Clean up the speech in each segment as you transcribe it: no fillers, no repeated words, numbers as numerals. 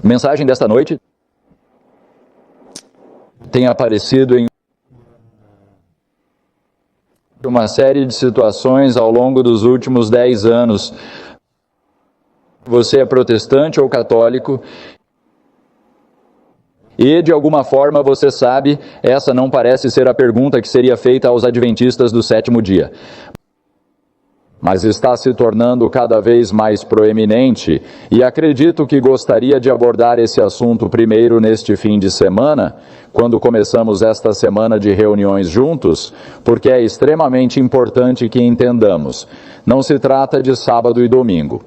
A mensagem desta noite tem aparecido em uma série de situações ao longo dos últimos 10 anos. Você é protestante ou católico, e de alguma forma você sabe, essa não parece ser a pergunta que seria feita aos adventistas do sétimo dia. Mas está se tornando cada vez mais proeminente, e acredito que gostaria de abordar esse assunto primeiro neste fim de semana, quando começamos esta semana de reuniões juntos, porque é extremamente importante que entendamos. Não se trata de sábado e domingo.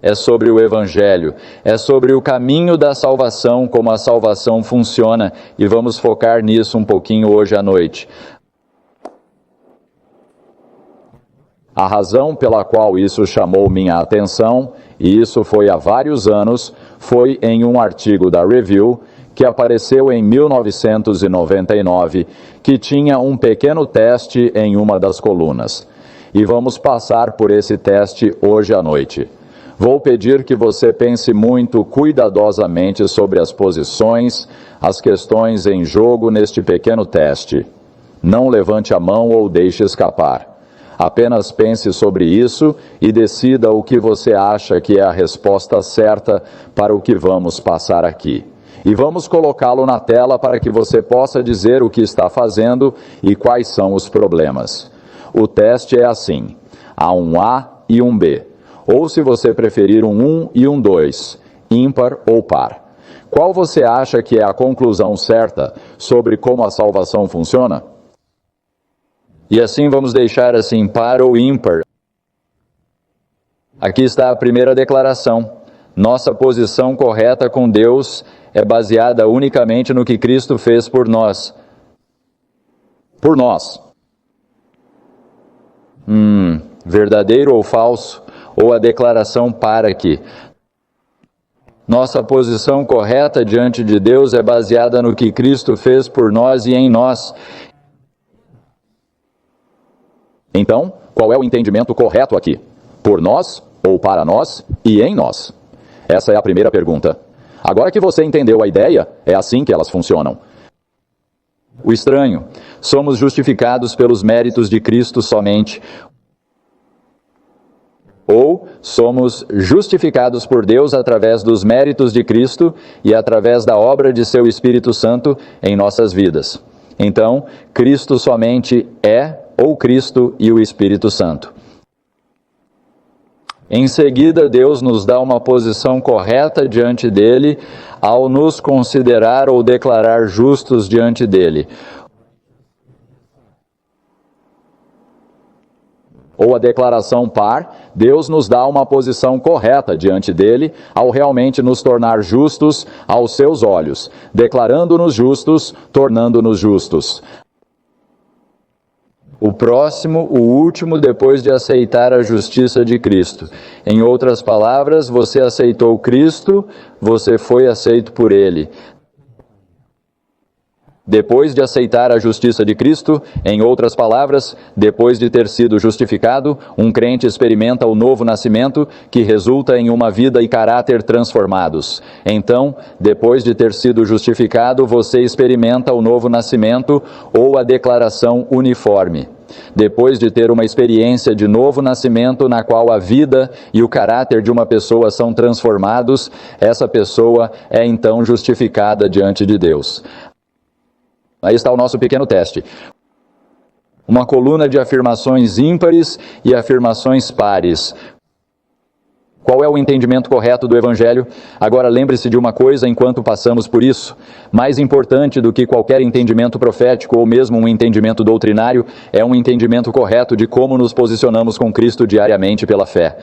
É sobre o Evangelho, é sobre o caminho da salvação, como a salvação funciona, e vamos focar nisso um pouquinho hoje à noite. A razão pela qual isso chamou minha atenção, e isso foi há vários anos, foi em um artigo da Review, que apareceu em 1999, que tinha um pequeno teste em uma das colunas. E vamos passar por esse teste hoje à noite. Vou pedir que você pense muito cuidadosamente sobre as posições, as questões em jogo neste pequeno teste. Não levante a mão ou deixe escapar. Apenas pense sobre isso e decida o que você acha que é a resposta certa para o que vamos passar aqui. E vamos colocá-lo na tela para que você possa dizer o que está fazendo e quais são os problemas. O teste é assim: há um A e um B. Ou, se você preferir, um 1 e um 2, ímpar ou par. Qual você acha que é a conclusão certa sobre como a salvação funciona? E assim vamos deixar assim, par ou ímpar. Aqui está a primeira declaração. Nossa posição correta com Deus é baseada unicamente no que Cristo fez por nós. Por nós. Verdadeiro ou falso? Ou a declaração par aqui? Nossa posição correta diante de Deus é baseada no que Cristo fez por nós e em nós. Então, qual é o entendimento correto aqui? Por nós, ou para nós, e em nós? Essa é a primeira pergunta. Agora que você entendeu a ideia, é assim que elas funcionam. O estranho: somos justificados pelos méritos de Cristo somente, ou somos justificados por Deus através dos méritos de Cristo e através da obra de seu Espírito Santo em nossas vidas. Então, Cristo somente é, ou Cristo e o Espírito Santo. Em seguida, Deus nos dá uma posição correta diante dele ao nos considerar ou declarar justos diante dele. Ou a declaração par, Deus nos dá uma posição correta diante dele ao realmente nos tornar justos aos seus olhos, declarando-nos justos, tornando-nos justos. O próximo, o último, depois de aceitar a justiça de Cristo. Em outras palavras, você aceitou Cristo, você foi aceito por Ele. Depois de aceitar a justiça de Cristo, em outras palavras, depois de ter sido justificado, um crente experimenta o novo nascimento, que resulta em uma vida e caráter transformados. Então, depois de ter sido justificado, você experimenta o novo nascimento ou a declaração uniforme. Depois de ter uma experiência de novo nascimento na qual a vida e o caráter de uma pessoa são transformados, essa pessoa é então justificada diante de Deus. Aí está o nosso pequeno teste. Uma coluna de afirmações ímpares e afirmações pares. Qual é o entendimento correto do Evangelho? Agora lembre-se de uma coisa enquanto passamos por isso. Mais importante do que qualquer entendimento profético ou mesmo um entendimento doutrinário é um entendimento correto de como nos posicionamos com Cristo diariamente pela fé.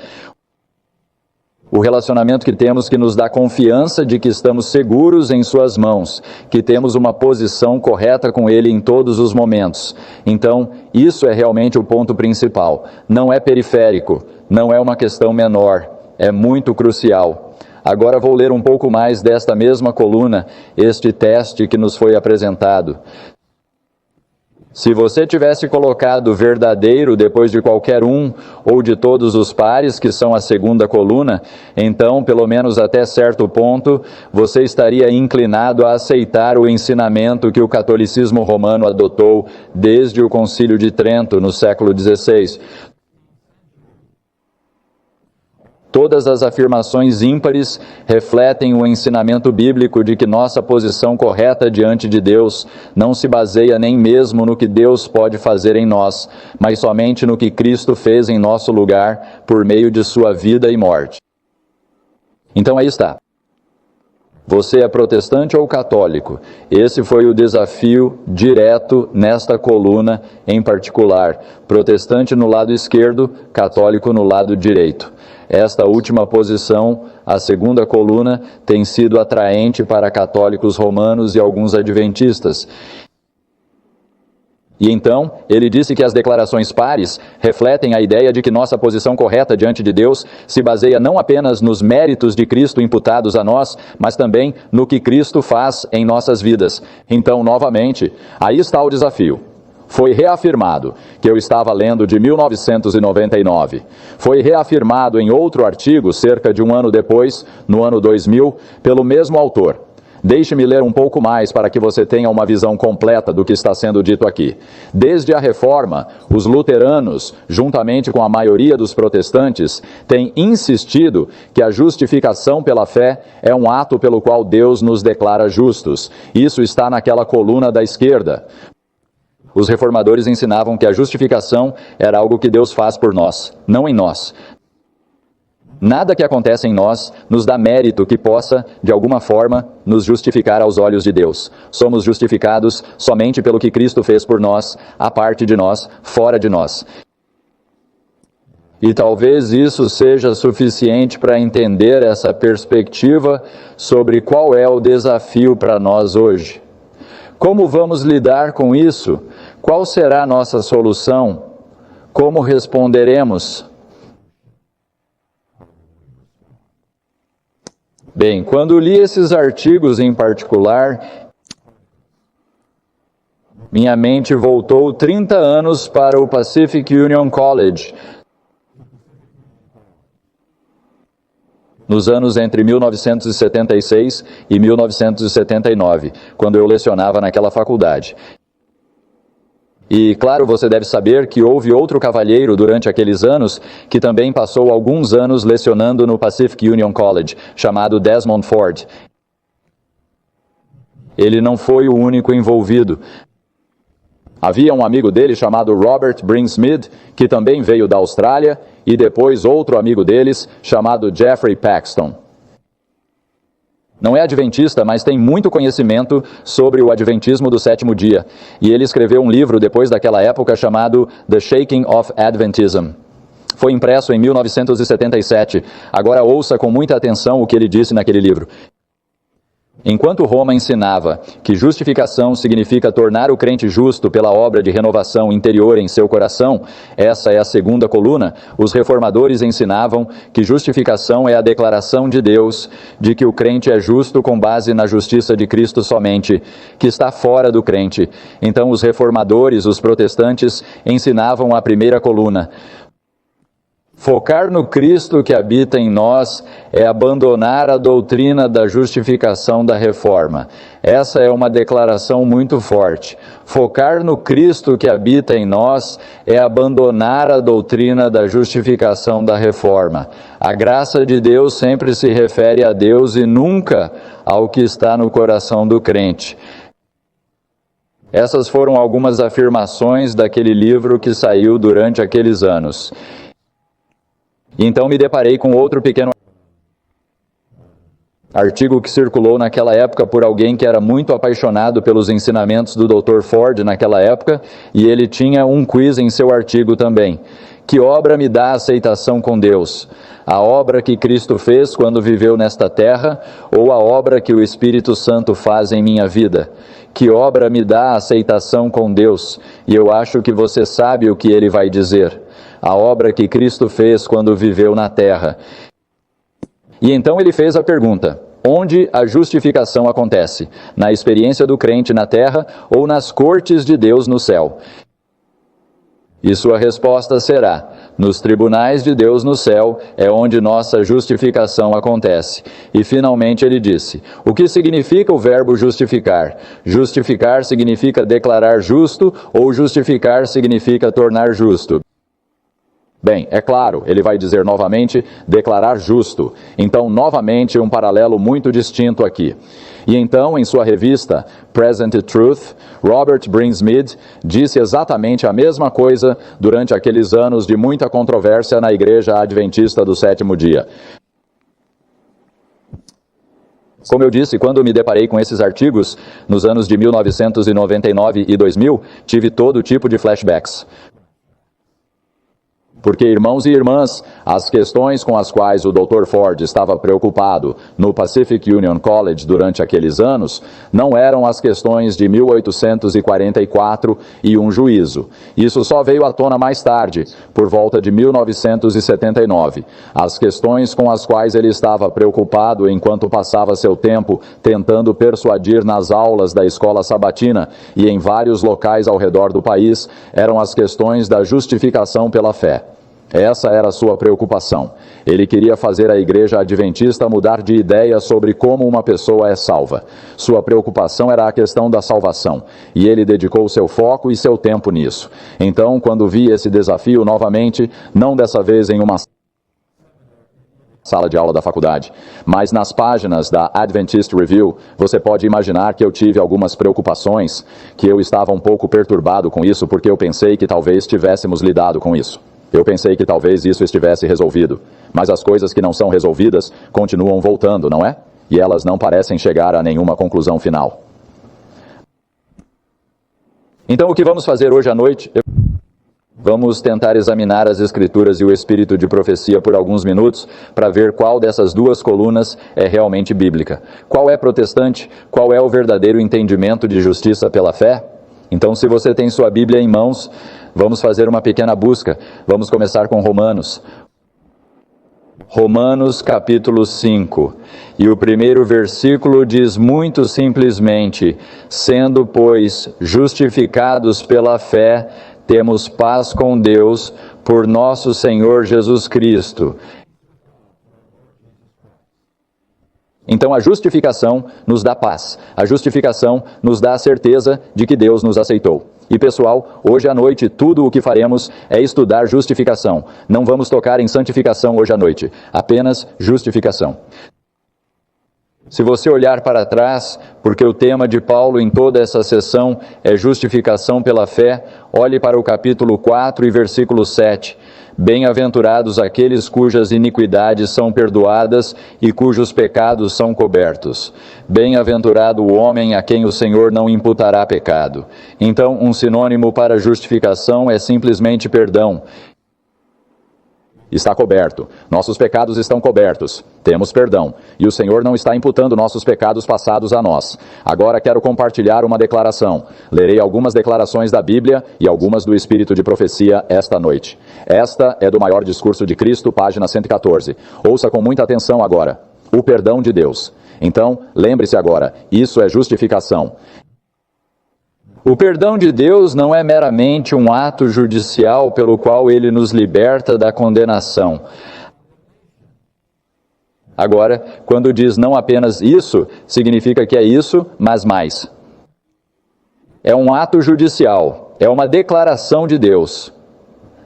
O relacionamento que temos que nos dá confiança de que estamos seguros em suas mãos, que temos uma posição correta com Ele em todos os momentos. Então, isso é realmente o ponto principal. Não é periférico, não é uma questão menor, é muito crucial. Agora vou ler um pouco mais desta mesma coluna, este teste que nos foi apresentado. Se você tivesse colocado verdadeiro depois de qualquer um ou de todos os pares, que são a segunda coluna, então, pelo menos até certo ponto, você estaria inclinado a aceitar o ensinamento que o catolicismo romano adotou desde o Concílio de Trento, no século XVI. Todas as afirmações ímpares refletem o ensinamento bíblico de que nossa posição correta diante de Deus não se baseia nem mesmo no que Deus pode fazer em nós, mas somente no que Cristo fez em nosso lugar por meio de sua vida e morte. Então aí está. Você é protestante ou católico? Esse foi o desafio direto nesta coluna em particular. Protestante no lado esquerdo, católico no lado direito. Esta última posição, a segunda coluna, tem sido atraente para católicos romanos e alguns adventistas. E então, ele disse que as declarações pares refletem a ideia de que nossa posição correta diante de Deus se baseia não apenas nos méritos de Cristo imputados a nós, mas também no que Cristo faz em nossas vidas. Então, novamente, aí está o desafio. Foi reafirmado, que eu estava lendo de 1999. Foi reafirmado em outro artigo, cerca de um ano depois, no ano 2000, pelo mesmo autor. Deixe-me ler um pouco mais para que você tenha uma visão completa do que está sendo dito aqui. Desde a Reforma, os luteranos, juntamente com a maioria dos protestantes, têm insistido que a justificação pela fé é um ato pelo qual Deus nos declara justos. Isso está naquela coluna da esquerda. Os reformadores ensinavam que a justificação era algo que Deus faz por nós, não em nós. Nada que acontece em nós nos dá mérito que possa, de alguma forma, nos justificar aos olhos de Deus. Somos justificados somente pelo que Cristo fez por nós, à parte de nós, fora de nós. E talvez isso seja suficiente para entender essa perspectiva sobre qual é o desafio para nós hoje. Como vamos lidar com isso? Qual será a nossa solução? Como responderemos? Bem, quando li esses artigos em particular, minha mente voltou 30 anos para o Pacific Union College, nos anos entre 1976 e 1979, quando eu lecionava naquela faculdade. E, claro, você deve saber que houve outro cavalheiro durante aqueles anos que também passou alguns anos lecionando no Pacific Union College, chamado Desmond Ford. Ele não foi o único envolvido. Havia um amigo dele chamado Robert Brinsmead, que também veio da Austrália, e depois outro amigo deles chamado Jeffrey Paxton. Não é adventista, mas tem muito conhecimento sobre o adventismo do sétimo dia. E ele escreveu um livro depois daquela época chamado The Shaking of Adventism. Foi impresso em 1977. Agora ouça com muita atenção o que ele disse naquele livro. Enquanto Roma ensinava que justificação significa tornar o crente justo pela obra de renovação interior em seu coração, essa é a segunda coluna, os reformadores ensinavam que justificação é a declaração de Deus de que o crente é justo com base na justiça de Cristo somente, que está fora do crente. Então os reformadores, os protestantes, ensinavam a primeira coluna. Focar no Cristo que habita em nós é abandonar a doutrina da justificação da reforma. Essa é uma declaração muito forte. Focar no Cristo que habita em nós é abandonar a doutrina da justificação da reforma. A graça de Deus sempre se refere a Deus e nunca ao que está no coração do crente. Essas foram algumas afirmações daquele livro que saiu durante aqueles anos. Então me deparei com outro pequeno artigo que circulou naquela época por alguém que era muito apaixonado pelos ensinamentos do Dr. Ford naquela época, e ele tinha um quiz em seu artigo também. Que obra me dá aceitação com Deus? A obra que Cristo fez quando viveu nesta terra, ou a obra que o Espírito Santo faz em minha vida? Que obra me dá aceitação com Deus? E eu acho que você sabe o que ele vai dizer. A obra que Cristo fez quando viveu na terra. E então ele fez a pergunta: Onde a justificação acontece? Na experiência do crente na terra ou nas cortes de Deus no céu? E sua resposta será: nos tribunais de Deus no céu é onde nossa justificação acontece. E finalmente ele disse: o que significa o verbo justificar? Justificar significa declarar justo ou justificar significa tornar justo? Bem, é claro, ele vai dizer novamente, declarar justo. Então, novamente, um paralelo muito distinto aqui. E então, em sua revista, Present Truth, Robert Brinsmead disse exatamente a mesma coisa durante aqueles anos de muita controvérsia na Igreja Adventista do Sétimo Dia. Como eu disse, quando me deparei com esses artigos, nos anos de 1999 e 2000, tive todo tipo de flashbacks. Porque, irmãos e irmãs, as questões com as quais o Dr. Ford estava preocupado no Pacific Union College durante aqueles anos, não eram as questões de 1844 e um juízo. Isso só veio à tona mais tarde, por volta de 1979. As questões com as quais ele estava preocupado enquanto passava seu tempo tentando persuadir nas aulas da escola sabatina e em vários locais ao redor do país, eram as questões da justificação pela fé. Essa era a sua preocupação. Ele queria fazer a igreja adventista mudar de ideia sobre como uma pessoa é salva. Sua preocupação era a questão da salvação, e ele dedicou seu foco e seu tempo nisso. Então, quando vi esse desafio novamente, não dessa vez em uma sala de aula da faculdade, mas nas páginas da Adventist Review, você pode imaginar que eu tive algumas preocupações, que eu estava um pouco perturbado com isso, porque eu pensei que talvez tivéssemos lidado com isso. Eu pensei que talvez isso estivesse resolvido, mas as coisas que não são resolvidas continuam voltando, não é? E elas não parecem chegar a nenhuma conclusão final. Então, o que vamos fazer hoje à noite? Vamos tentar examinar as Escrituras e o Espírito de profecia por alguns minutos para ver qual dessas duas colunas é realmente bíblica. Qual é protestante? Qual é o verdadeiro entendimento de justiça pela fé? Então, se você tem sua Bíblia em mãos, vamos fazer uma pequena busca. Vamos começar com Romanos. Romanos capítulo 5. E o primeiro versículo diz muito simplesmente: sendo, pois, justificados pela fé, temos paz com Deus por nosso Senhor Jesus Cristo. Então a justificação nos dá paz, a justificação nos dá a certeza de que Deus nos aceitou. E pessoal, hoje à noite tudo o que faremos é estudar justificação. Não vamos tocar em santificação hoje à noite, apenas justificação. Se você olhar para trás, porque o tema de Paulo em toda essa sessão é justificação pela fé, olhe para o capítulo 4 e versículo 7. Bem-aventurados aqueles cujas iniquidades são perdoadas e cujos pecados são cobertos. Bem-aventurado o homem a quem o Senhor não imputará pecado. Então, um sinônimo para justificação é simplesmente perdão. Está coberto. Nossos pecados estão cobertos. Temos perdão. E o Senhor não está imputando nossos pecados passados a nós. Agora quero compartilhar uma declaração. Lerei algumas declarações da Bíblia e algumas do Espírito de profecia esta noite. Esta é do Maior Discurso de Cristo, página 114. Ouça com muita atenção agora. O perdão de Deus. Então, lembre-se agora, isso é justificação. O perdão de Deus não é meramente um ato judicial pelo qual ele nos liberta da condenação. Agora, quando diz não apenas isso, significa que é isso, mas mais. É um ato judicial, é uma declaração de Deus.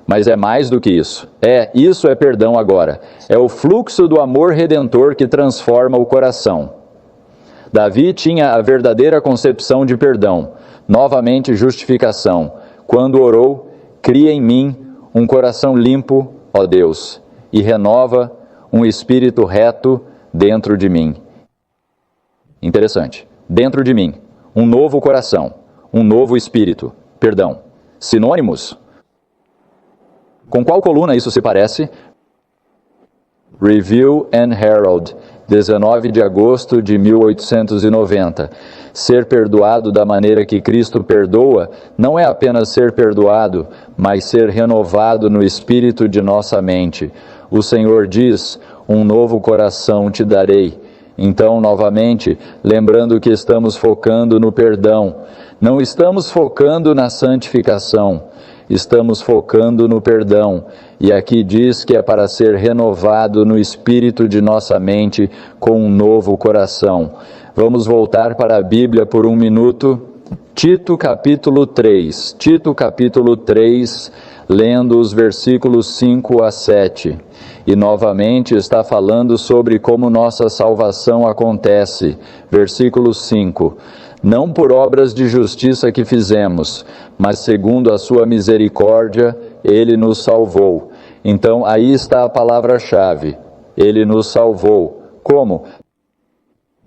Mas é mais do que isso. Isso é perdão agora. É o fluxo do amor redentor que transforma o coração. Davi tinha a verdadeira concepção de perdão. Novamente, justificação. Quando orou, cria em mim um coração limpo, ó Deus, e renova um espírito reto dentro de mim. Interessante. Dentro de mim, um novo coração, um novo espírito. Perdão. Sinônimos? Com qual coluna isso se parece? Review and Herald, 19 de agosto de 1890. Ser perdoado da maneira que Cristo perdoa não é apenas ser perdoado, mas ser renovado no espírito de nossa mente. O Senhor diz: um novo coração te darei Então, novamente, lembrando que estamos focando no perdão, não estamos focando na santificação, estamos focando no perdão. E aqui diz que é para ser renovado no espírito de nossa mente com um novo coração. Vamos voltar para a Bíblia por um minuto. Tito capítulo 3, lendo os versículos 5 a 7. E novamente está falando sobre como nossa salvação acontece. Versículo 5. Não por obras de justiça que fizemos, mas segundo a sua misericórdia, Ele nos salvou. Então, aí está a palavra-chave. Ele nos salvou. Como?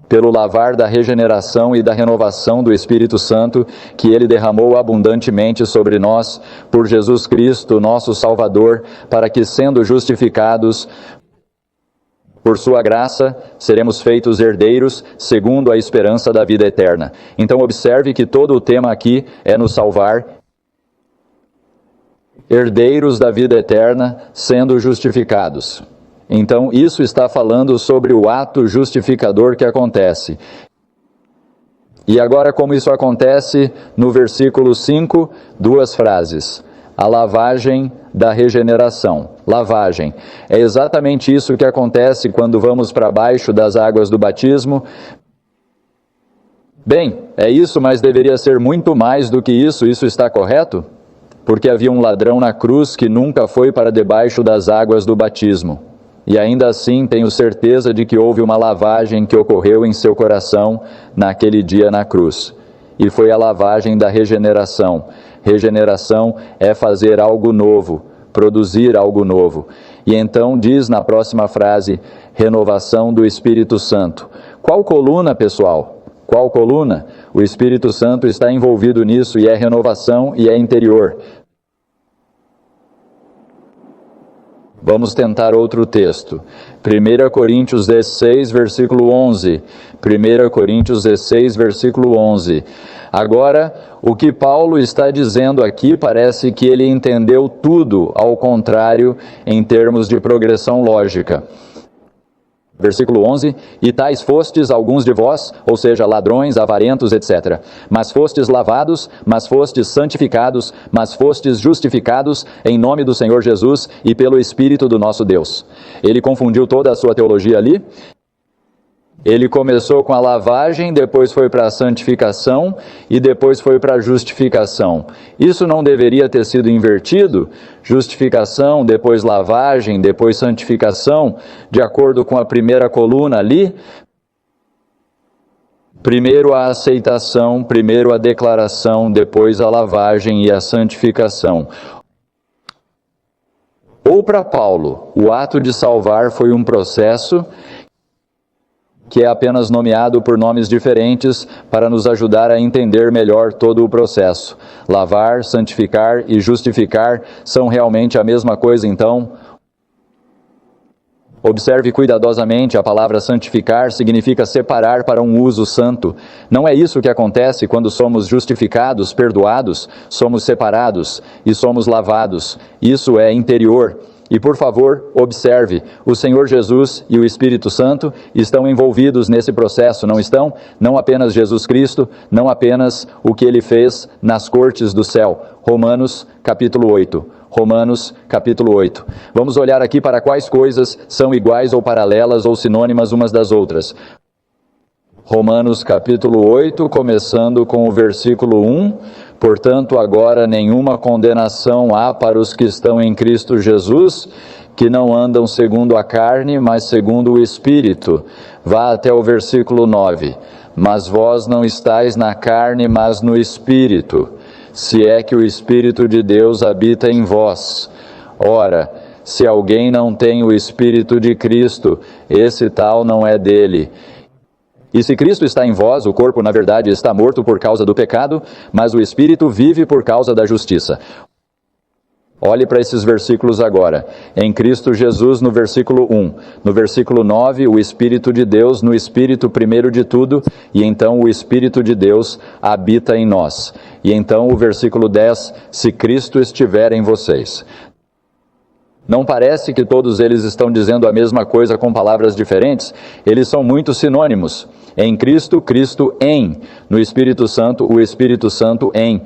Pelo lavar da regeneração e da renovação do Espírito Santo, que Ele derramou abundantemente sobre nós, por Jesus Cristo, nosso Salvador, para que, sendo justificados por sua graça, seremos feitos herdeiros, segundo a esperança da vida eterna. Então, observe que todo o tema aqui é nos salvar, herdeiros da vida eterna, sendo justificados. Então, isso está falando sobre o ato justificador que acontece. E agora, como isso acontece, no versículo 5, duas frases. A lavagem da regeneração. Lavagem. É exatamente isso que acontece quando vamos para baixo das águas do batismo. Bem, é isso, mas deveria ser muito mais do que isso. Isso está correto? Porque havia um ladrão na cruz que nunca foi para debaixo das águas do batismo. E ainda assim tenho certeza de que houve uma lavagem que ocorreu em seu coração naquele dia na cruz. E foi a lavagem da regeneração. Regeneração é fazer algo novo, produzir algo novo. E então diz na próxima frase, renovação do Espírito Santo. Qual coluna, pessoal? Qual coluna? O Espírito Santo está envolvido nisso e é renovação e é interior. Vamos tentar outro texto. 1 Coríntios 16, versículo 11. 1 Coríntios 16, versículo 11. Agora, o que Paulo está dizendo aqui parece que ele entendeu tudo ao contrário em termos de progressão lógica. Versículo 11, e tais fostes alguns de vós, ou seja, ladrões, avarentos, etc. Mas fostes lavados, mas fostes santificados, mas fostes justificados em nome do Senhor Jesus e pelo Espírito do nosso Deus. Ele confundiu toda a sua teologia ali. Ele começou com a lavagem, depois foi para a santificação e depois foi para a justificação. Isso não deveria ter sido invertido? Justificação, depois lavagem, depois santificação, de acordo com a primeira coluna ali? Primeiro a aceitação, primeiro a declaração, depois a lavagem e a santificação. Ou para Paulo, o ato de salvar foi um processo que é apenas nomeado por nomes diferentes para nos ajudar a entender melhor todo o processo. Lavar, santificar e justificar são realmente a mesma coisa, então? Observe cuidadosamente, a palavra santificar significa separar para um uso santo. Não é isso que acontece quando somos justificados, perdoados, somos separados e somos lavados. Isso é interior. E por favor, observe, o Senhor Jesus e o Espírito Santo estão envolvidos nesse processo, não estão? Não apenas Jesus Cristo, não apenas o que Ele fez nas cortes do céu. Romanos capítulo 8. Romanos capítulo 8. Vamos olhar aqui para quais coisas são iguais ou paralelas ou sinônimas umas das outras. Romanos capítulo 8, começando com o versículo 1. Portanto, agora nenhuma condenação há para os que estão em Cristo Jesus, que não andam segundo a carne, mas segundo o Espírito. Vá até o versículo 9. Mas vós não estáis na carne, mas no Espírito, se é que o Espírito de Deus habita em vós. Ora, se alguém não tem o Espírito de Cristo, esse tal não é dele. E se Cristo está em vós, o corpo, na verdade, está morto por causa do pecado, mas o Espírito vive por causa da justiça. Olhe para esses versículos agora. Em Cristo Jesus, no versículo 1. No versículo 9, o Espírito de Deus, no Espírito primeiro de tudo, e então o Espírito de Deus habita em nós. E então o versículo 10, se Cristo estiver em vocês. Não parece que todos eles estão dizendo a mesma coisa com palavras diferentes? Eles são muito sinônimos. Em Cristo, Cristo em. No Espírito Santo, o Espírito Santo em.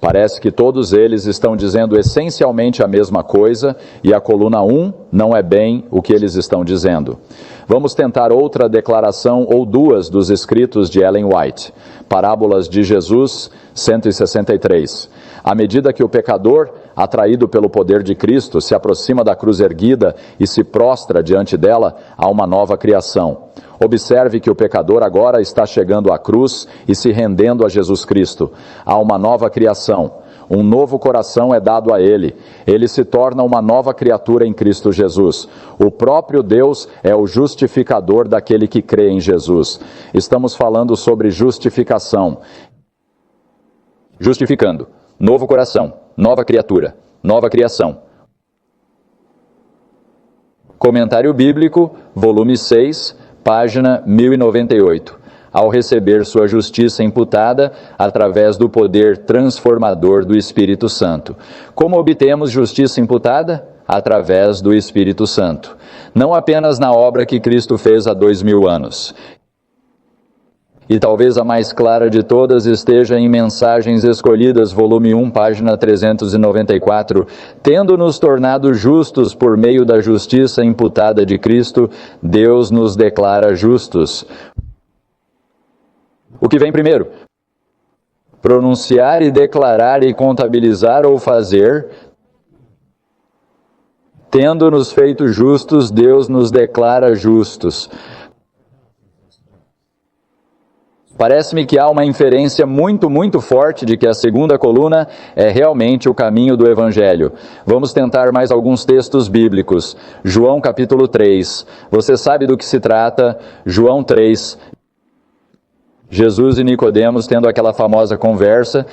Parece que todos eles estão dizendo essencialmente a mesma coisa e a coluna 1 não é bem o que eles estão dizendo. Vamos tentar outra declaração ou duas dos escritos de Ellen White. Parábolas de Jesus, 163. À medida que o pecador, atraído pelo poder de Cristo, se aproxima da cruz erguida e se prostra diante dela, há uma nova criação. Observe que o pecador agora está chegando à cruz e se rendendo a Jesus Cristo. Há uma nova criação. Um novo coração é dado a ele. Ele se torna uma nova criatura em Cristo Jesus. O próprio Deus é o justificador daquele que crê em Jesus. Estamos falando sobre justificação. Justificando. Novo coração. Nova criatura. Nova criação. Comentário Bíblico, volume 6, página 1098. Ao receber sua justiça imputada através do poder transformador do Espírito Santo. Como obtemos justiça imputada? Através do Espírito Santo. Não apenas na obra que Cristo fez há 2000 anos. E talvez a mais clara de todas esteja em Mensagens Escolhidas, volume 1, página 394. Tendo nos tornado justos por meio da justiça imputada de Cristo, Deus nos declara justos. O que vem primeiro? Pronunciar e declarar e contabilizar ou fazer. Tendo-nos feito justos, Deus nos declara justos. Parece-me que há uma inferência muito forte de que a segunda coluna é realmente o caminho do Evangelho. Vamos tentar mais alguns textos bíblicos. João capítulo 3. Você sabe do que se trata? João 3. Jesus e Nicodemos tendo aquela famosa conversa.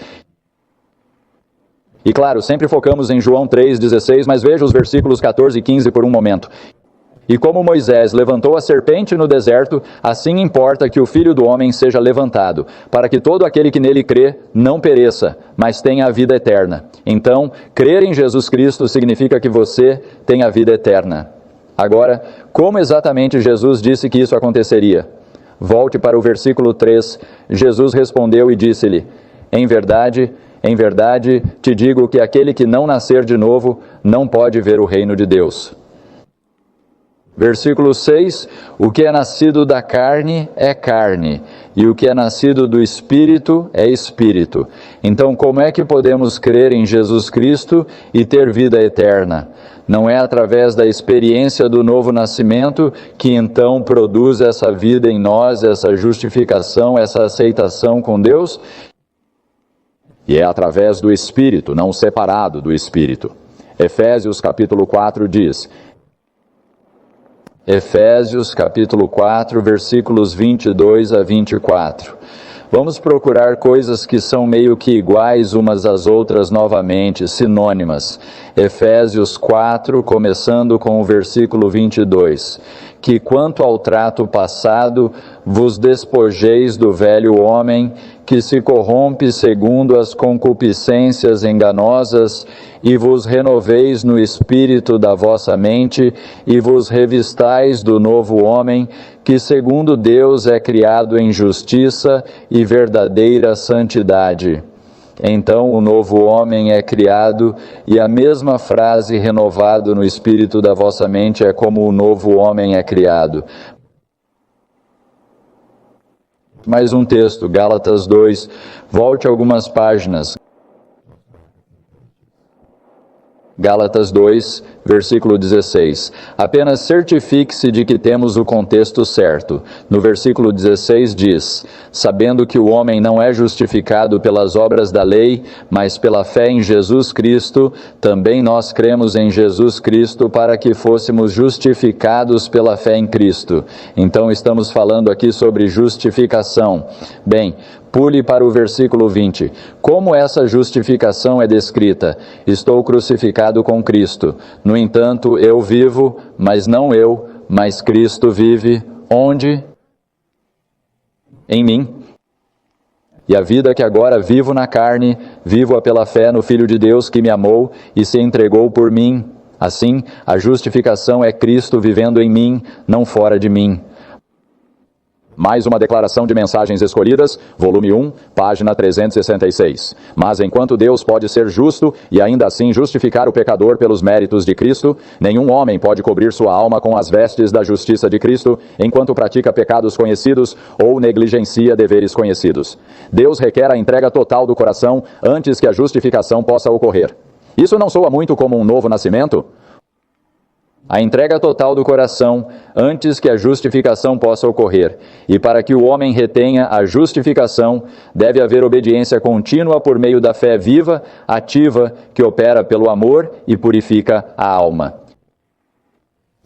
E claro, sempre focamos em João 3,16, mas veja os versículos 14 e 15 por um momento. E como Moisés levantou a serpente no deserto, assim importa que o Filho do Homem seja levantado, para que todo aquele que nele crê não pereça, mas tenha a vida eterna. Então, crer em Jesus Cristo significa que você tem a vida eterna. Agora, como exatamente Jesus disse que isso aconteceria? Volte para o versículo 3. Jesus respondeu e disse-lhe: em verdade, te digo que aquele que não nascer de novo não pode ver o reino de Deus. Versículo 6, o que é nascido da carne é carne, e o que é nascido do Espírito é Espírito. Então, como é que podemos crer em Jesus Cristo e ter vida eterna? Não é através da experiência do novo nascimento que então produz essa vida em nós, essa justificação, essa aceitação com Deus? E é através do Espírito, não separado do Espírito. Efésios capítulo 4 diz... Efésios capítulo 4, versículos 22 a 24. Vamos procurar coisas que são meio que iguais umas às outras novamente, sinônimas. Efésios 4, começando com o versículo 22. Que quanto ao trato passado, vos despojeis do velho homem, que se corrompe segundo as concupiscências enganosas, e vos renoveis no espírito da vossa mente, e vos revistais do novo homem, que segundo Deus é criado em justiça e verdadeira santidade. Então o novo homem é criado, e a mesma frase renovado no espírito da vossa mente é como o novo homem é criado. Mais um texto, Gálatas 2, volte algumas páginas. Gálatas 2, versículo 16. Apenas certifique-se de que temos o contexto certo. No versículo 16 diz: sabendo que o homem não é justificado pelas obras da lei, mas pela fé em Jesus Cristo, também nós cremos em Jesus Cristo para que fôssemos justificados pela fé em Cristo. Então estamos falando aqui sobre justificação. Bem, pule para o versículo 20. Como essa justificação é descrita? Estou crucificado com Cristo. No entanto, eu vivo, mas não eu, mas Cristo vive. Onde? Em mim. E a vida que agora vivo na carne, vivo-a pela fé no Filho de Deus que me amou e se entregou por mim. Assim, a justificação é Cristo vivendo em mim, não fora de mim. Mais uma declaração de mensagens escolhidas, volume 1, página 366. Mas enquanto Deus pode ser justo e ainda assim justificar o pecador pelos méritos de Cristo, nenhum homem pode cobrir sua alma com as vestes da justiça de Cristo enquanto pratica pecados conhecidos ou negligencia deveres conhecidos. Deus requer a entrega total do coração antes que a justificação possa ocorrer. Isso não soa muito como um novo nascimento? A entrega total do coração antes que a justificação possa ocorrer. E para que o homem retenha a justificação, deve haver obediência contínua por meio da fé viva, ativa, que opera pelo amor e purifica a alma.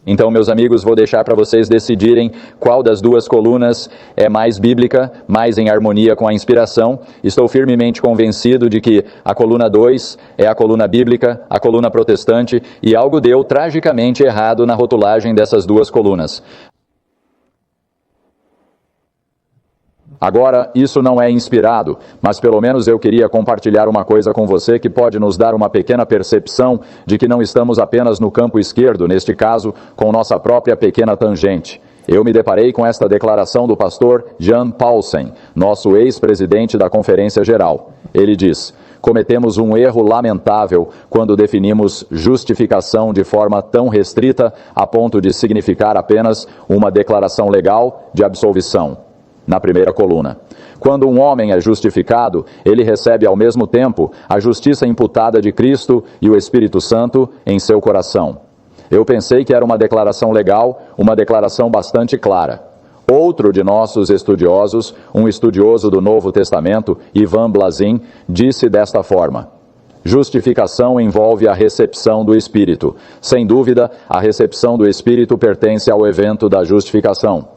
Então, meus amigos, vou deixar para vocês decidirem qual das duas colunas é mais bíblica, mais em harmonia com a inspiração. Estou firmemente convencido de que a coluna 2 é a coluna bíblica, a coluna protestante, e algo deu tragicamente errado na rotulagem dessas duas colunas. Agora, isso não é inspirado, mas pelo menos eu queria compartilhar uma coisa com você que pode nos dar uma pequena percepção de que não estamos apenas no campo esquerdo, neste caso, com nossa própria pequena tangente. Eu me deparei com esta declaração do pastor Jan Paulsen, nosso ex-presidente da Conferência Geral. Ele diz: cometemos um erro lamentável quando definimos justificação de forma tão restrita a ponto de significar apenas uma declaração legal de absolvição. Na primeira coluna. Quando um homem é justificado, ele recebe ao mesmo tempo a justiça imputada de Cristo e o Espírito Santo em seu coração. Eu pensei que era uma declaração legal, uma declaração bastante clara. Outro de nossos estudiosos, um estudioso do Novo Testamento, Ivan Blazin, disse desta forma: justificação envolve a recepção do Espírito. Sem dúvida, a recepção do Espírito pertence ao evento da justificação.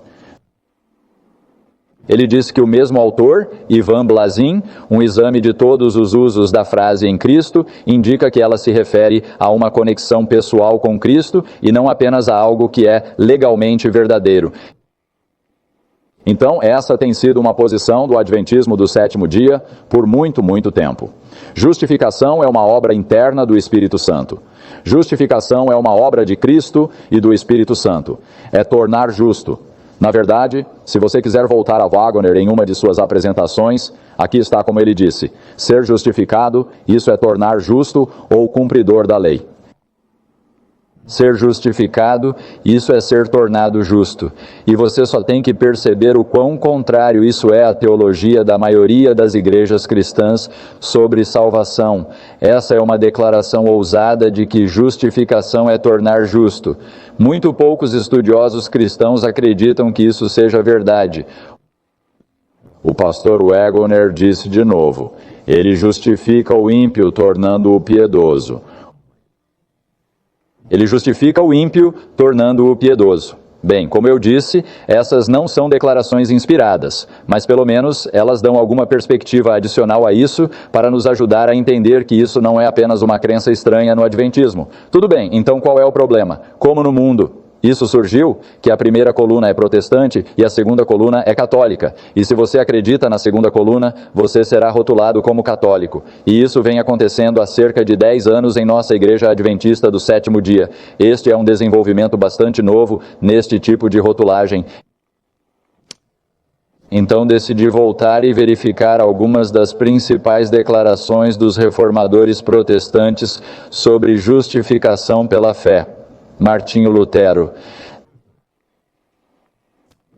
Ele disse que o mesmo autor, Ivan Blazin, um exame de todos os usos da frase em Cristo, indica que ela se refere a uma conexão pessoal com Cristo e não apenas a algo que é legalmente verdadeiro. Então, essa tem sido uma posição do Adventismo do sétimo dia por muito, muito tempo. Justificação é uma obra interna do Espírito Santo. Justificação é uma obra de Cristo e do Espírito Santo. É tornar justo. Na verdade, se você quiser voltar a Wagner em uma de suas apresentações, aqui está como ele disse: ser justificado, isso é tornar justo ou cumpridor da lei. Ser justificado, isso é ser tornado justo. E você só tem que perceber o quão contrário isso é à teologia da maioria das igrejas cristãs sobre salvação. Essa é uma declaração ousada de que justificação é tornar justo. Muito poucos estudiosos cristãos acreditam que isso seja verdade. O pastor Wagner disse de novo: ele justifica o ímpio tornando-o piedoso. Ele justifica o ímpio, tornando-o piedoso. Bem, como eu disse, essas não são declarações inspiradas, mas pelo menos elas dão alguma perspectiva adicional a isso para nos ajudar a entender que isso não é apenas uma crença estranha no Adventismo. Tudo bem, então qual é o problema? Como no mundo isso surgiu, que a primeira coluna é protestante e a segunda coluna é católica. E se você acredita na segunda coluna, você será rotulado como católico. E isso vem acontecendo há cerca de 10 anos em nossa igreja adventista do sétimo dia. Este é um desenvolvimento bastante novo neste tipo de rotulagem. Então decidi voltar e verificar algumas das principais declarações dos reformadores protestantes sobre justificação pela fé. Martinho Lutero.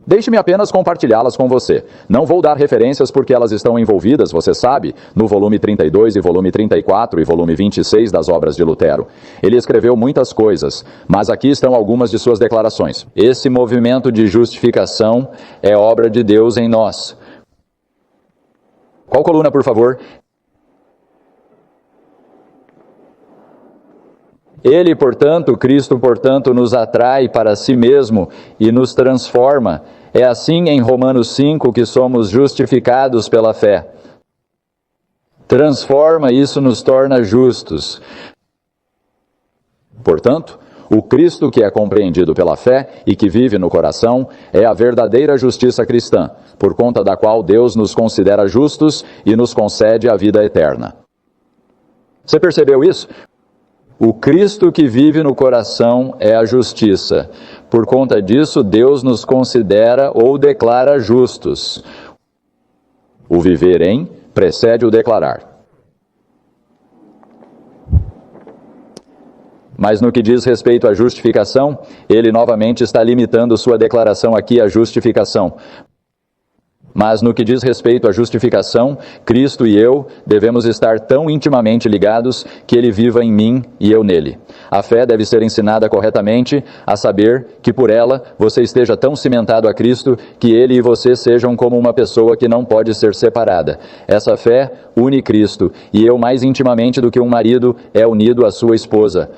Deixe-me apenas compartilhá-las com você. Não vou dar referências porque elas estão envolvidas, você sabe, no volume 32 e volume 34 e volume 26 das obras de Lutero. Ele escreveu muitas coisas, mas aqui estão algumas de suas declarações. Esse movimento de justificação é obra de Deus em nós. Qual coluna, por favor? Ele, portanto, Cristo, portanto, nos atrai para si mesmo e nos transforma. É assim em Romanos 5 que somos justificados pela fé. Transforma, isso nos torna justos. Portanto, O Cristo que é compreendido pela fé e que vive no coração é a verdadeira justiça cristã, por conta da qual Deus nos considera justos e nos concede a vida eterna. Você percebeu isso? O Cristo que vive no coração é a justiça. Por conta disso, Deus nos considera ou declara justos. O viver em precede o declarar. Mas no que diz respeito à justificação, ele novamente está limitando sua declaração aqui à justificação. Mas no que diz respeito à justificação, Cristo e eu devemos estar tão intimamente ligados que Ele viva em mim e eu nele. A fé deve ser ensinada corretamente, a saber que por ela você esteja tão cimentado a Cristo que Ele e você sejam como uma pessoa que não pode ser separada. Essa fé une Cristo e eu mais intimamente do que um marido é unido à sua esposa.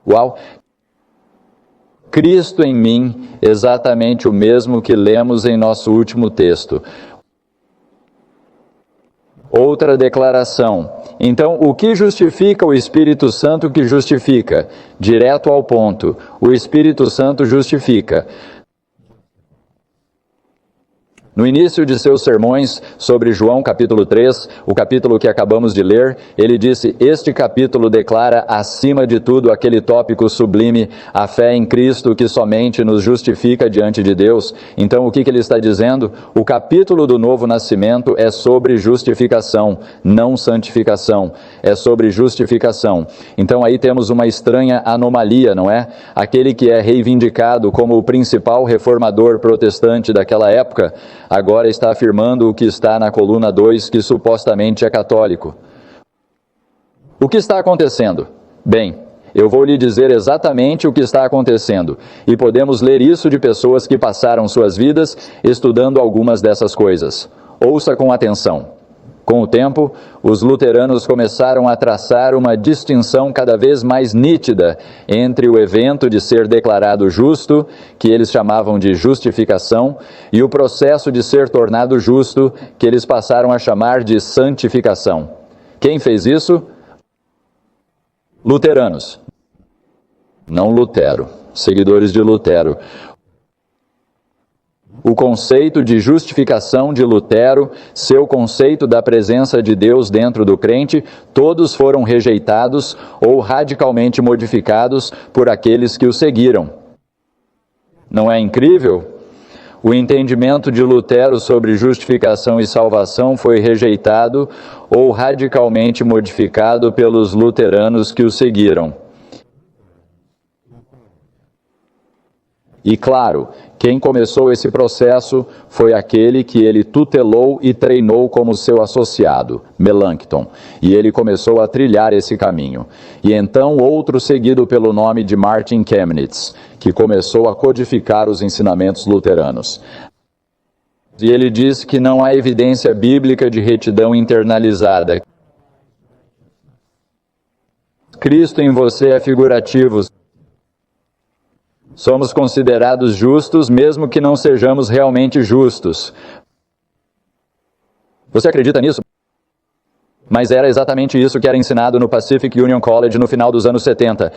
Uau! Cristo em mim, exatamente o mesmo que lemos em nosso último texto. Outra declaração. Então, o que justifica o Espírito Santo que justifica? Direto ao ponto. O Espírito Santo justifica. No início de seus sermões sobre João capítulo 3, o capítulo que acabamos de ler, ele disse: este capítulo declara acima de tudo aquele tópico sublime, a fé em Cristo que somente nos justifica diante de Deus. Então o que ele está dizendo? O capítulo do novo nascimento é sobre justificação, não santificação. É sobre justificação. Então aí temos uma estranha anomalia, não é? Aquele que é reivindicado como o principal reformador protestante daquela época, agora está afirmando o que está na coluna 2, que supostamente é católico. O que está acontecendo? Bem, eu vou lhe dizer exatamente o que está acontecendo, e podemos ler isso de pessoas que passaram suas vidas estudando algumas dessas coisas. Ouça com atenção. Com o tempo, os luteranos começaram a traçar uma distinção cada vez mais nítida entre o evento de ser declarado justo, que eles chamavam de justificação, e o processo de ser tornado justo, que eles passaram a chamar de santificação. Quem fez isso? Luteranos. Não Lutero, seguidores de Lutero. O conceito de justificação de Lutero, seu conceito da presença de Deus dentro do crente, todos foram rejeitados ou radicalmente modificados por aqueles que o seguiram. Não é incrível? O entendimento de Lutero sobre justificação e salvação foi rejeitado ou radicalmente modificado pelos luteranos que o seguiram. E claro, quem começou esse processo foi aquele que ele tutelou e treinou como seu associado, Melanchthon, e ele começou a trilhar esse caminho. E então outro seguido pelo nome de Martin Chemnitz, que começou a codificar os ensinamentos luteranos. E ele diz que não há evidência bíblica de retidão internalizada. Cristo em você é figurativo. Somos considerados justos, mesmo que não sejamos realmente justos. Você acredita nisso? Mas era exatamente isso que era ensinado no Pacific Union College no final dos anos 70.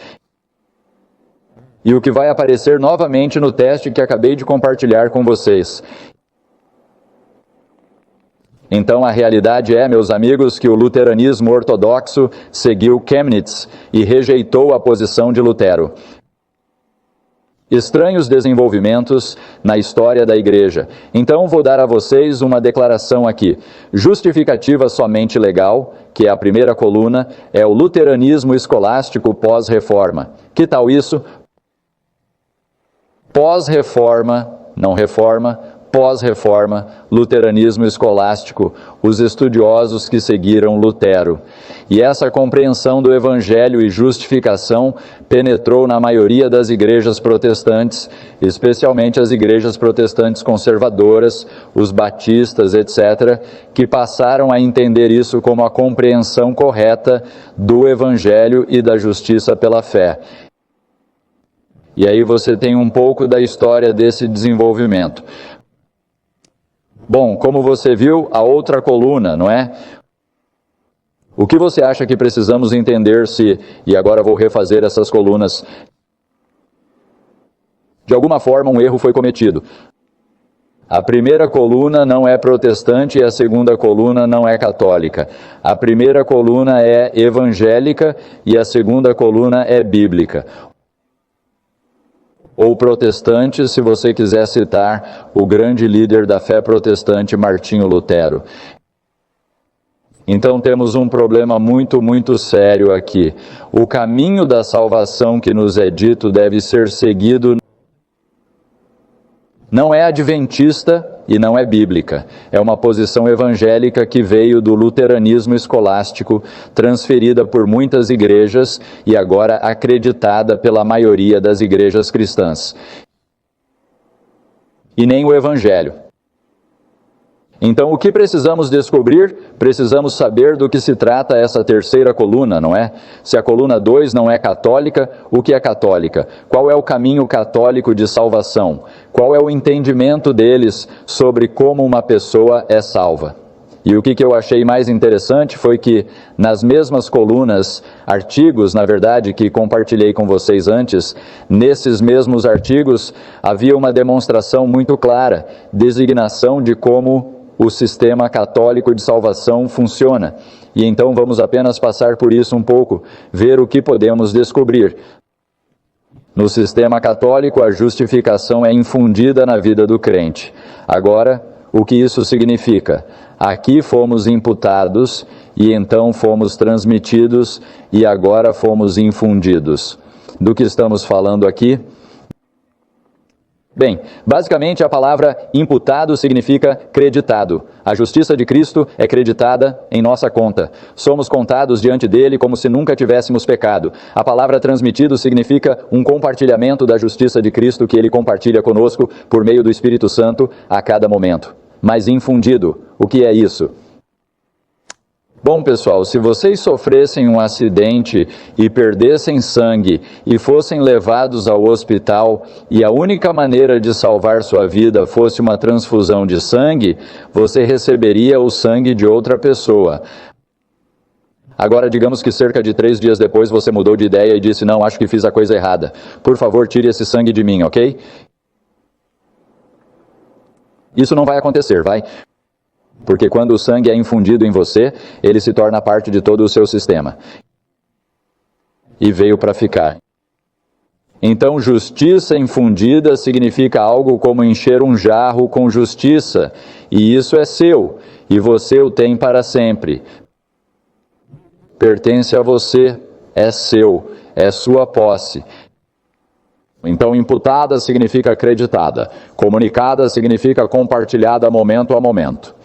E o que vai aparecer novamente no teste que acabei de compartilhar com vocês. Então a realidade é, meus amigos, que o luteranismo ortodoxo seguiu Chemnitz e rejeitou a posição de Lutero. Estranhos desenvolvimentos na história da igreja. Então vou dar a vocês uma declaração aqui. Justificativa somente legal, que é a primeira coluna, é o luteranismo escolástico pós-reforma. Que tal isso? Pós-reforma, não reforma, pós-reforma, luteranismo escolástico, os estudiosos que seguiram Lutero. E essa compreensão do evangelho e justificação penetrou na maioria das igrejas protestantes, especialmente as igrejas protestantes conservadoras, os batistas, etc., que passaram a entender isso como a compreensão correta do evangelho e da justiça pela fé. E aí você tem um pouco da história desse desenvolvimento. Bom, como você viu, a outra coluna, não é? O que você acha que precisamos entender se, e agora vou refazer essas colunas, de alguma forma um erro foi cometido? A primeira coluna não é protestante e a segunda coluna não é católica. A primeira coluna é evangélica e a segunda coluna é bíblica. Ou protestante, se você quiser citar o grande líder da fé protestante, Martinho Lutero. Então temos um problema muito sério aqui. O caminho da salvação que nos é dito deve ser seguido. Não é adventista e não é bíblica. É uma posição evangélica que veio do luteranismo escolástico, transferida por muitas igrejas e agora acreditada pela maioria das igrejas cristãs. E nem o evangelho. Então, o que precisamos descobrir? Precisamos saber do que se trata essa terceira coluna, não é? Se a coluna 2 não é católica, o que é católica? Qual é o caminho católico de salvação? Qual é o entendimento deles sobre como uma pessoa é salva? E o que eu achei mais interessante foi que nas mesmas colunas, artigos, na verdade, que compartilhei com vocês antes, nesses mesmos artigos havia uma demonstração muito clara, designação de como o sistema católico de salvação funciona. E então vamos apenas passar por isso um pouco, ver o que podemos descobrir. No sistema católico, a justificação é infundida na vida do crente. Agora, o que isso significa? Aqui fomos imputados, e então fomos transmitidos, e agora fomos infundidos. Do que estamos falando aqui? Bem, basicamente a palavra imputado significa creditado. A justiça de Cristo é creditada em nossa conta. Somos contados diante dele como se nunca tivéssemos pecado. A palavra transmitido significa um compartilhamento da justiça de Cristo que ele compartilha conosco por meio do Espírito Santo a cada momento. Mas infundido, o que é isso? Bom, pessoal, se vocês sofressem um acidente e perdessem sangue e fossem levados ao hospital e a única maneira de salvar sua vida fosse uma transfusão de sangue, você receberia o sangue de outra pessoa. Agora, digamos que cerca de 3 dias depois você mudou de ideia e disse, não, acho que fiz a coisa errada. Por favor, tire esse sangue de mim, ok? Isso não vai acontecer, vai? Porque quando o sangue é infundido em você, ele se torna parte de todo o seu sistema. E veio para ficar. Então, justiça infundida significa algo como encher um jarro com justiça. E isso é seu. E você o tem para sempre. Pertence a você. É seu. É sua posse. Então, imputada significa acreditada. Comunicada significa compartilhada momento a momento.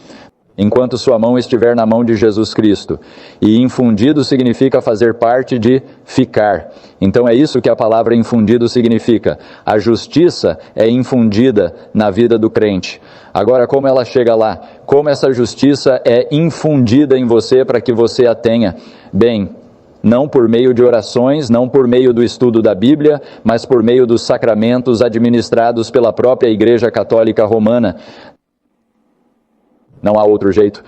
Enquanto sua mão estiver na mão de Jesus Cristo. E infundido significa fazer parte de ficar. Então é isso que a palavra infundido significa. A justiça é infundida na vida do crente. Agora, como ela chega lá? Como essa justiça é infundida em você para que você a tenha? Bem, não por meio de orações, não por meio do estudo da Bíblia, mas por meio dos sacramentos administrados pela própria Igreja Católica Romana. Não há outro jeito.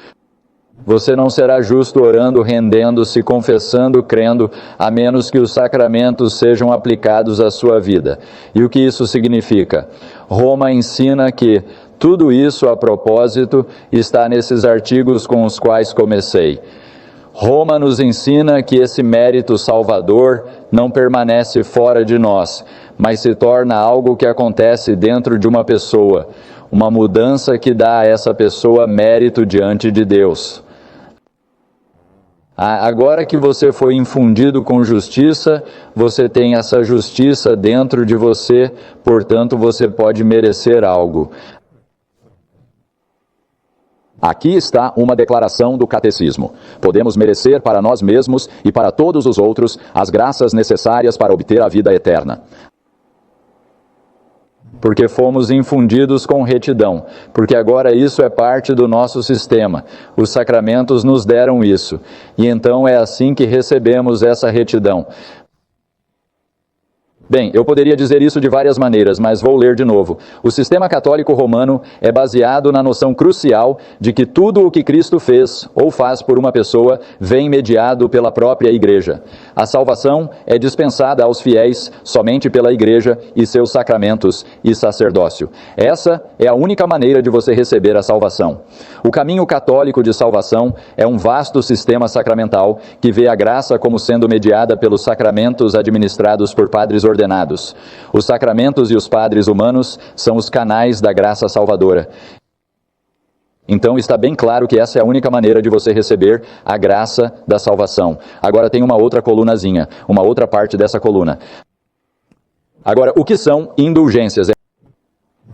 Você não será justo orando, rendendo-se, confessando, crendo, a menos que os sacramentos sejam aplicados à sua vida. E o que isso significa? Roma ensina que tudo isso, a propósito, está nesses artigos com os quais comecei. Roma nos ensina que esse mérito salvador não permanece fora de nós, mas se torna algo que acontece dentro de uma pessoa. Uma mudança que dá a essa pessoa mérito diante de Deus. Agora que você foi infundido com justiça, você tem essa justiça dentro de você, portanto você pode merecer algo. Aqui está uma declaração do catecismo. Podemos merecer para nós mesmos e para todos os outros as graças necessárias para obter a vida eterna. Porque fomos infundidos com retidão, porque agora isso é parte do nosso sistema. Os sacramentos nos deram isso, e então é assim que recebemos essa retidão. Bem, eu poderia dizer isso de várias maneiras, mas vou ler de novo. O sistema católico romano é baseado na noção crucial de que tudo o que Cristo fez ou faz por uma pessoa vem mediado pela própria Igreja. A salvação é dispensada aos fiéis somente pela Igreja e seus sacramentos e sacerdócio. Essa é a única maneira de você receber a salvação. O caminho católico de salvação é um vasto sistema sacramental que vê a graça como sendo mediada pelos sacramentos administrados por padres ordenados. Os sacramentos e os padres humanos são os canais da graça salvadora. Então está bem claro que essa é a única maneira de você receber a graça da salvação. Agora tem uma outra colunazinha, uma outra parte dessa coluna. Agora, o que são indulgências?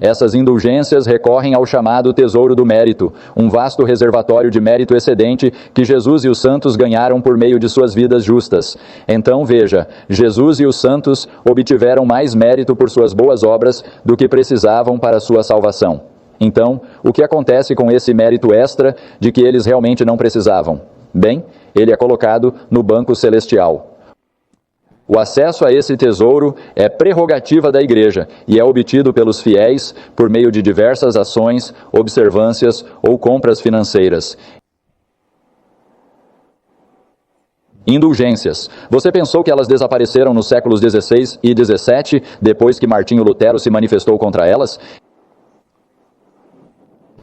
Essas indulgências recorrem ao chamado tesouro do mérito, um vasto reservatório de mérito excedente que Jesus e os santos ganharam por meio de suas vidas justas. Então, veja, Jesus e os santos obtiveram mais mérito por suas boas obras do que precisavam para a sua salvação. Então, o que acontece com esse mérito extra de que eles realmente não precisavam? Bem, ele é colocado no banco celestial. O acesso a esse tesouro é prerrogativa da Igreja e é obtido pelos fiéis por meio de diversas ações, observâncias ou compras financeiras. Indulgências. Você pensou que elas desapareceram nos séculos XVI e XVII, depois que Martinho Lutero se manifestou contra elas?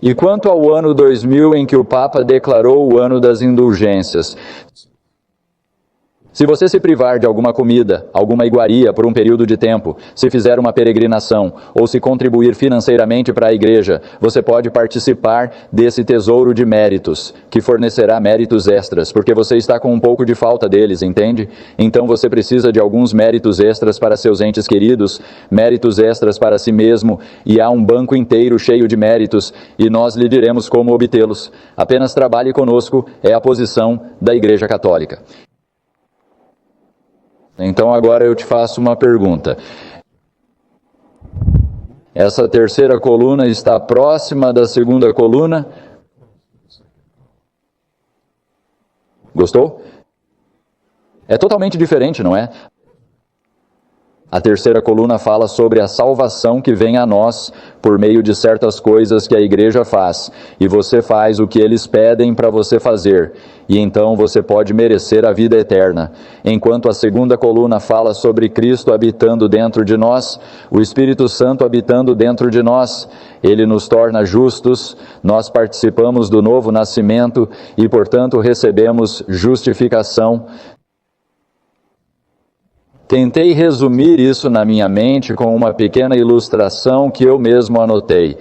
E quanto ao ano 2000 em que o Papa declarou o ano das indulgências? Se você se privar de alguma comida, alguma iguaria por um período de tempo, se fizer uma peregrinação ou se contribuir financeiramente para a igreja, você pode participar desse tesouro de méritos, que fornecerá méritos extras, porque você está com um pouco de falta deles, entende? Então você precisa de alguns méritos extras para seus entes queridos, méritos extras para si mesmo, e há um banco inteiro cheio de méritos, e nós lhe diremos como obtê-los. Apenas trabalhe conosco, é a posição da Igreja Católica. Então agora eu te faço uma pergunta. Essa terceira coluna está próxima da segunda coluna? Gostou? É totalmente diferente, não é? A terceira coluna fala sobre a salvação que vem a nós por meio de certas coisas que a igreja faz. E você faz o que eles pedem para você fazer. E então você pode merecer a vida eterna. Enquanto a segunda coluna fala sobre Cristo habitando dentro de nós, o Espírito Santo habitando dentro de nós, ele nos torna justos, nós participamos do novo nascimento e, portanto, recebemos justificação. Tentei resumir isso na minha mente com uma pequena ilustração que eu mesmo anotei.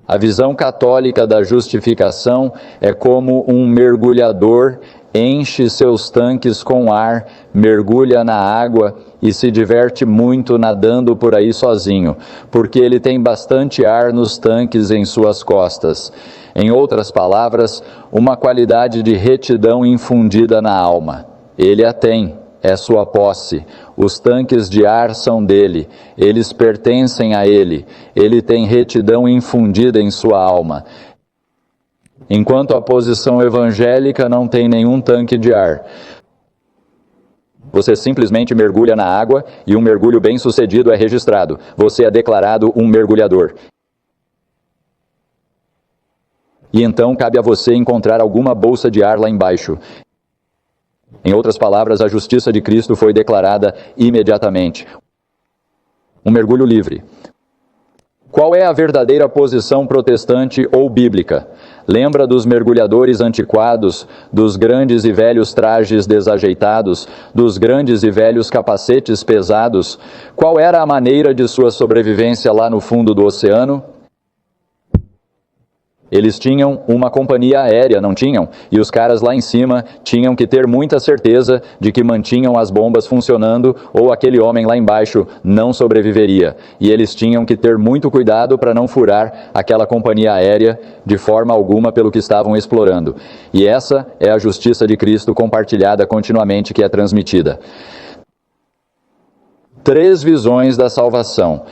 A visão católica da justificação é como um mergulhador enche seus tanques com ar, mergulha na água e se diverte muito nadando por aí sozinho, porque ele tem bastante ar nos tanques em suas costas. Em outras palavras, uma qualidade de retidão infundida na alma. Ele a tem. É sua posse. Os tanques de ar são dele. Eles pertencem a ele. Ele tem retidão infundida em sua alma. Enquanto a posição evangélica não tem nenhum tanque de ar. Você simplesmente mergulha na água e um mergulho bem-sucedido é registrado. Você é declarado um mergulhador. E então cabe a você encontrar alguma bolsa de ar lá embaixo. Em outras palavras, a justiça de Cristo foi declarada imediatamente. Um mergulho livre. Qual é a verdadeira posição protestante ou bíblica? Lembra dos mergulhadores antiquados, dos grandes e velhos trajes desajeitados, dos grandes e velhos capacetes pesados? Qual era a maneira de sua sobrevivência lá no fundo do oceano? Eles tinham uma companhia aérea, não tinham? E os caras lá em cima tinham que ter muita certeza de que mantinham as bombas funcionando ou aquele homem lá embaixo não sobreviveria. E eles tinham que ter muito cuidado para não furar aquela companhia aérea de forma alguma pelo que estavam explorando. E essa é a justiça de Cristo compartilhada continuamente que é transmitida. 3 visões da salvação.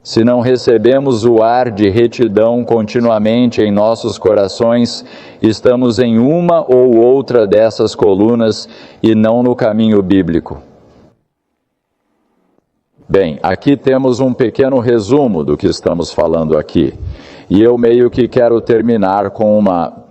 Se não recebemos o ar de retidão continuamente em nossos corações, estamos em uma ou outra dessas colunas e não no caminho bíblico. Bem, aqui temos um pequeno resumo do que estamos falando aqui. E eu meio que quero terminar com uma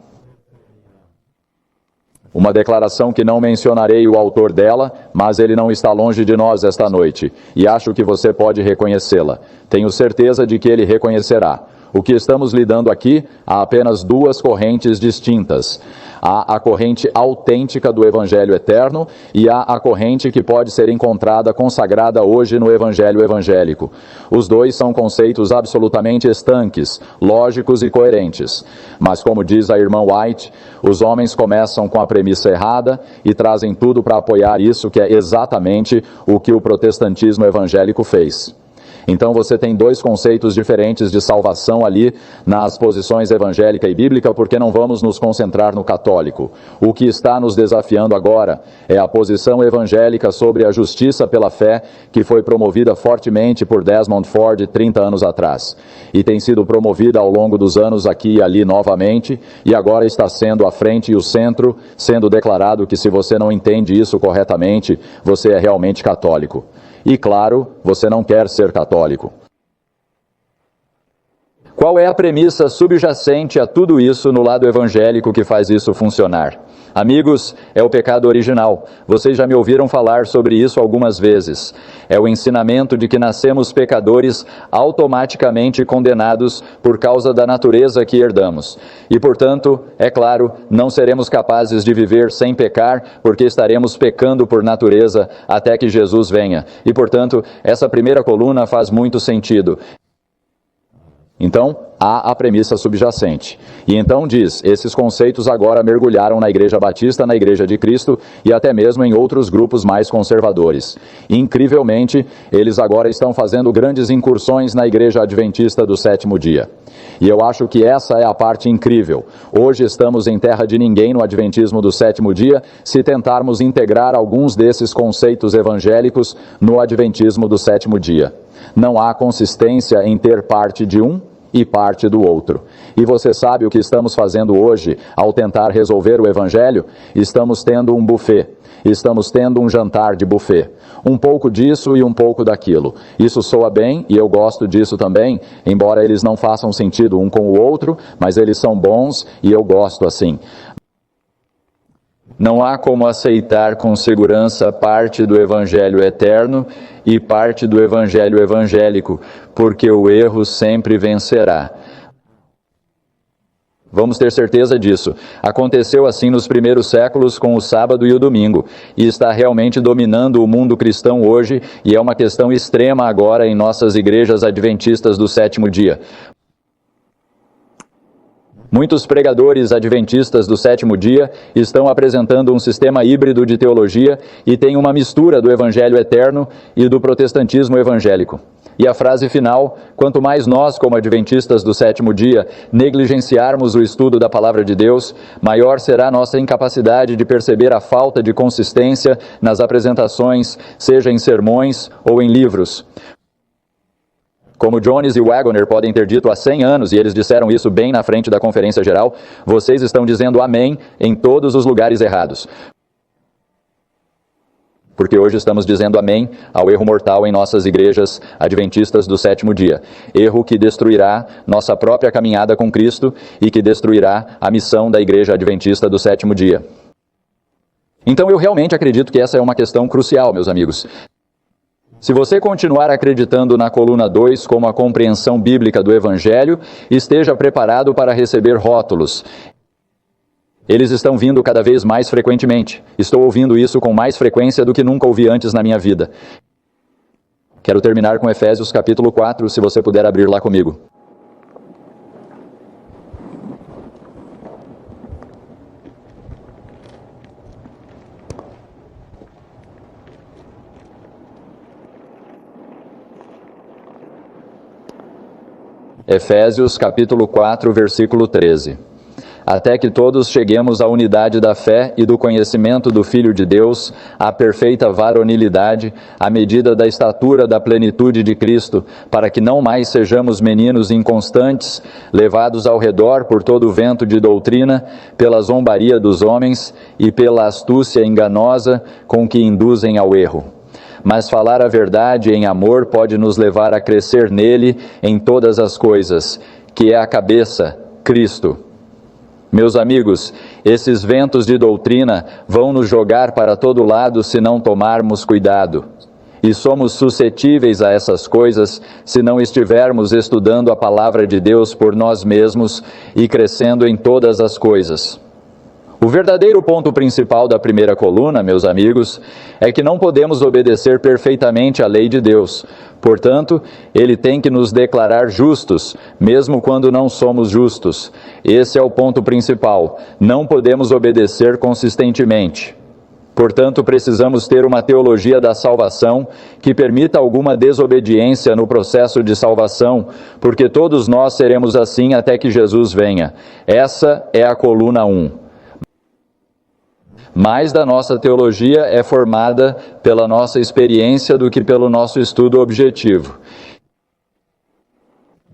declaração que não mencionarei o autor dela, mas ele não está longe de nós esta noite, e acho que você pode reconhecê-la. Tenho certeza de que ele reconhecerá. O que estamos lidando aqui, há apenas duas correntes distintas. Há a corrente autêntica do Evangelho eterno e há a corrente que pode ser encontrada consagrada hoje no Evangelho evangélico. Os dois são conceitos absolutamente estanques, lógicos e coerentes. Mas, como diz a irmã White, os homens começam com a premissa errada e trazem tudo para apoiar isso, que é exatamente o que o protestantismo evangélico fez. Então você tem dois conceitos diferentes de salvação ali nas posições evangélica e bíblica, porque não vamos nos concentrar no católico. O que está nos desafiando agora é a posição evangélica sobre a justiça pela fé, que foi promovida fortemente por Desmond Ford 30 anos atrás. E tem sido promovida ao longo dos anos aqui e ali novamente, e agora está sendo a frente e o centro, sendo declarado que se você não entende isso corretamente, você é realmente católico. E claro, você não quer ser católico. Qual é a premissa subjacente a tudo isso no lado evangélico que faz isso funcionar? Amigos, é o pecado original. Vocês já me ouviram falar sobre isso algumas vezes. É o ensinamento de que nascemos pecadores automaticamente condenados por causa da natureza que herdamos. E, portanto, é claro, não seremos capazes de viver sem pecar, porque estaremos pecando por natureza até que Jesus venha. E, portanto, essa primeira coluna faz muito sentido. Então, há a premissa subjacente. E então diz, esses conceitos agora mergulharam na Igreja Batista, na Igreja de Cristo e até mesmo em outros grupos mais conservadores. Incrivelmente, eles agora estão fazendo grandes incursões na Igreja Adventista do Sétimo Dia. E eu acho que essa é a parte incrível. Hoje estamos em terra de ninguém no Adventismo do Sétimo Dia, se tentarmos integrar alguns desses conceitos evangélicos no Adventismo do Sétimo Dia. Não há consistência em ter parte de um e parte do outro. E você sabe o que estamos fazendo hoje ao tentar resolver o Evangelho? Estamos tendo um buffet. Estamos tendo um jantar de buffet. Um pouco disso e um pouco daquilo. Isso soa bem e eu gosto disso também, embora eles não façam sentido um com o outro, mas eles são bons e eu gosto assim. Não há como aceitar com segurança parte do Evangelho eterno e parte do Evangelho evangélico, porque o erro sempre vencerá. Vamos ter certeza disso. Aconteceu assim nos primeiros séculos com o sábado e o domingo, e está realmente dominando o mundo cristão hoje, e é uma questão extrema agora em nossas igrejas adventistas do sétimo dia. Muitos pregadores adventistas do sétimo dia estão apresentando um sistema híbrido de teologia e tem uma mistura do evangelho eterno e do protestantismo evangélico. E a frase final, quanto mais nós, como adventistas do sétimo dia, negligenciarmos o estudo da palavra de Deus, maior será a nossa incapacidade de perceber a falta de consistência nas apresentações, seja em sermões ou em livros. Como Jones e Waggoner podem ter dito há 100 anos, e eles disseram isso bem na frente da conferência geral, vocês estão dizendo amém em todos os lugares errados. Porque hoje estamos dizendo amém ao erro mortal em nossas igrejas adventistas do sétimo dia. Erro que destruirá nossa própria caminhada com Cristo e que destruirá a missão da igreja adventista do sétimo dia. Então eu realmente acredito que essa é uma questão crucial, meus amigos. Se você continuar acreditando na coluna 2 como a compreensão bíblica do Evangelho, esteja preparado para receber rótulos. Eles estão vindo cada vez mais frequentemente. Estou ouvindo isso com mais frequência do que nunca ouvi antes na minha vida. Quero terminar com Efésios capítulo 4, se você puder abrir lá comigo. Efésios capítulo 4, versículo 13. até que todos cheguemos à unidade da fé e do conhecimento do Filho de Deus, à perfeita varonilidade, à medida da estatura da plenitude de Cristo, para que não mais sejamos meninos inconstantes, levados ao redor por todo o vento de doutrina, pela zombaria dos homens e pela astúcia enganosa com que induzem ao erro. Mas falar a verdade em amor pode nos levar a crescer nele em todas as coisas, que é a cabeça, Cristo. Meus amigos, esses ventos de doutrina vão nos jogar para todo lado se não tomarmos cuidado. E somos suscetíveis a essas coisas se não estivermos estudando a palavra de Deus por nós mesmos e crescendo em todas as coisas. O verdadeiro ponto principal da primeira coluna, meus amigos, é que não podemos obedecer perfeitamente à lei de Deus. Portanto, ele tem que nos declarar justos, mesmo quando não somos justos. Esse é o ponto principal. Não podemos obedecer consistentemente. Portanto, precisamos ter uma teologia da salvação que permita alguma desobediência no processo de salvação, porque todos nós seremos assim até que Jesus venha. Essa é a coluna 1. Mais da nossa teologia é formada pela nossa experiência do que pelo nosso estudo objetivo.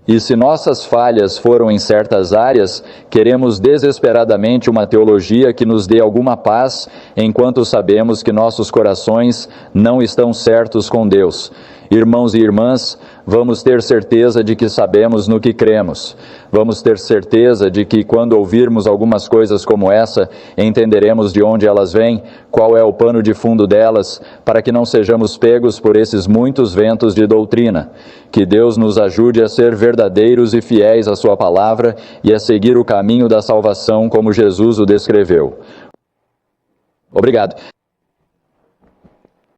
E se nossas falhas foram em certas áreas, queremos desesperadamente uma teologia que nos dê alguma paz, enquanto sabemos que nossos corações não estão certos com Deus. Irmãos e irmãs, vamos ter certeza de que sabemos no que cremos. Vamos ter certeza de que quando ouvirmos algumas coisas como essa, entenderemos de onde elas vêm, qual é o pano de fundo delas, para que não sejamos pegos por esses muitos ventos de doutrina. Que Deus nos ajude a ser verdadeiros e fiéis à sua palavra e a seguir o caminho da salvação como Jesus o descreveu. Obrigado.